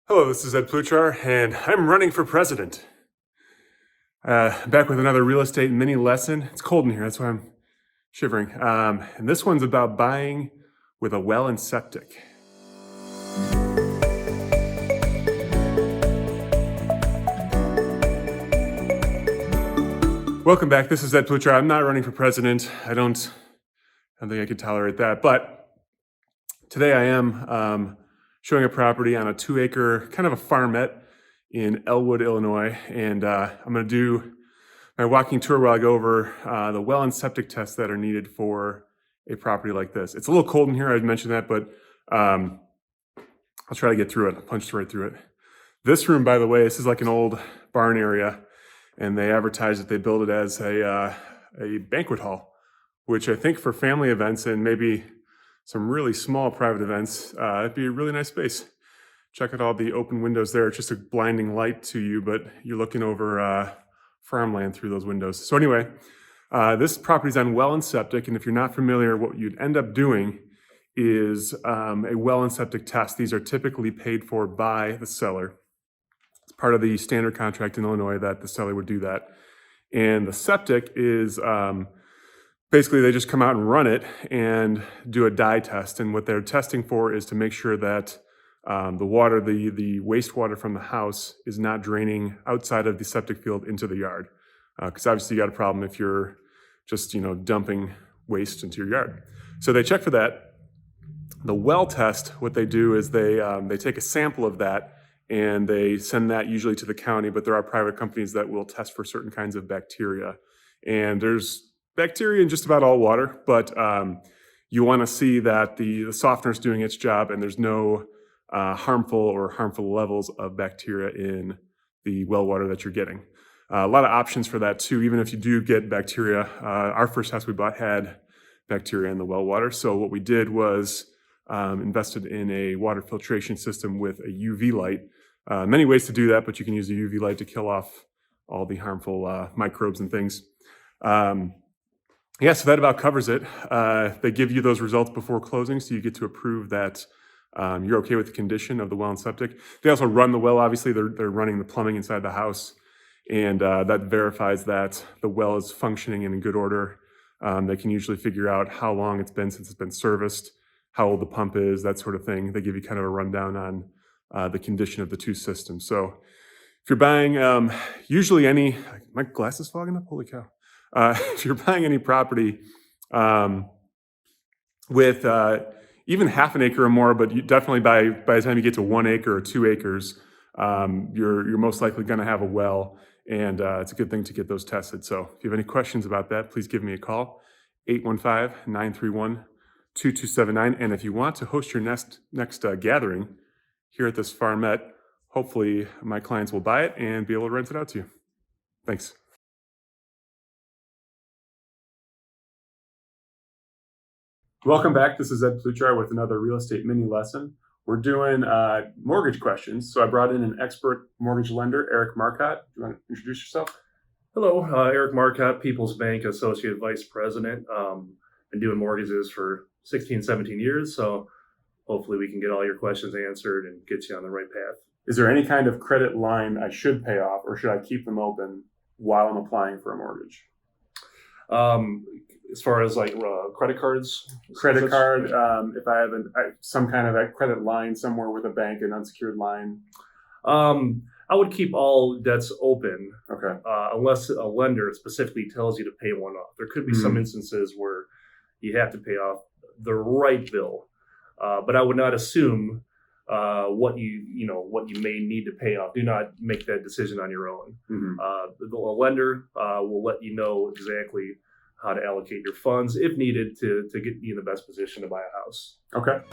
Hello, this is Edward Pluchar, and I'm running for president. Back with another real estate mini lesson. It's cold in here, that's why I'm shivering. And this one's about buying with a well and septic. Welcome back. This is Edward Pluchar. I'm not running for president. I don't think I could tolerate that. But today I am showing a property on a 2-acre, kind of a farmette in Elwood, Illinois. And I'm going to do my walking tour where I go over the well and septic tests that are needed for a property like this. It's a little cold in here, I mentioned that, but I'll try to get through it. I'll punch right through it. This room, by the way, this is like an old barn area, and they advertise that they build it as a banquet hall, which I think for family events and maybe some really small private events, it'd be a really nice space. Check out all the open windows there. It's just a blinding light to you, but you're looking over farmland through those windows. So anyway, this property's on well and septic, and if you're not familiar, what you'd end up doing is a well and septic test. These are typically paid for by the seller. It's part of the standard contract in Illinois that the seller would do that. And the septic is basically they just come out and run it and do a dye test. And what they're testing for is to make sure that the water, the wastewater from the house is not draining outside of the septic field into the yard. Because obviously you got a problem if you're just, dumping waste into your yard. So they check for that. The well test, what they do is they take a sample of that and they send that usually to the county, but there are private companies that will test for certain kinds of bacteria. And there's bacteria in just about all water, but you want to see that the softener's doing its job and there's no harmful levels of bacteria in the well water that you're getting. A lot of options for that too, even if you do get bacteria. Our first house we bought had bacteria in the well water. So what we did was invested in a water filtration system with a UV light. Many ways to do that, but you can use a UV light to kill off all the harmful microbes and things. Yeah, so that about covers it. They give you those results before closing, so you get to approve that you're okay with the condition of the well and septic. They also run the well, obviously. They're running the plumbing inside the house, and that verifies that the well is functioning and in good order. They can usually figure out how long it's been since it's been serviced, how old the pump is, that sort of thing. They give you kind of a rundown on the condition of the two systems. So if you're buying usually my glass is fogging up, holy cow. If you're buying any property with even half an acre or more, but you definitely by the time you get to 1 acre or 2 acres, you're most likely going to have a well, and it's a good thing to get those tested. So if you have any questions about that, please give me a call, 815-931-2279. And if you want to host your next gathering here at this farmette, hopefully my clients will buy it and be able to rent it out to you. Thanks. Welcome back. This is Ed Pluchar with another real estate mini lesson. We're doing mortgage questions. So I brought in an expert mortgage lender, Eric Marcotte. Do you want to introduce yourself? Hello, Eric Marcotte, People's Bank Associate Vice President. Been doing mortgages for 16, 17 years, so hopefully we can get all your questions answered and get you on the right path. Is there any kind of credit line I should pay off, or should I keep them open while I'm applying for a mortgage? As far as like credit cards? Credit card, if I have some kind of a credit line somewhere with a bank, an unsecured line. I would keep all debts open, Okay. Unless a lender specifically tells you to pay one off. There could be some instances where you have to pay off the right bill, but I would not assume what you may need to pay off. Do not make that decision on your own. A lender will let you know exactly how to allocate your funds if needed to get you in the best position to buy a house. Okay.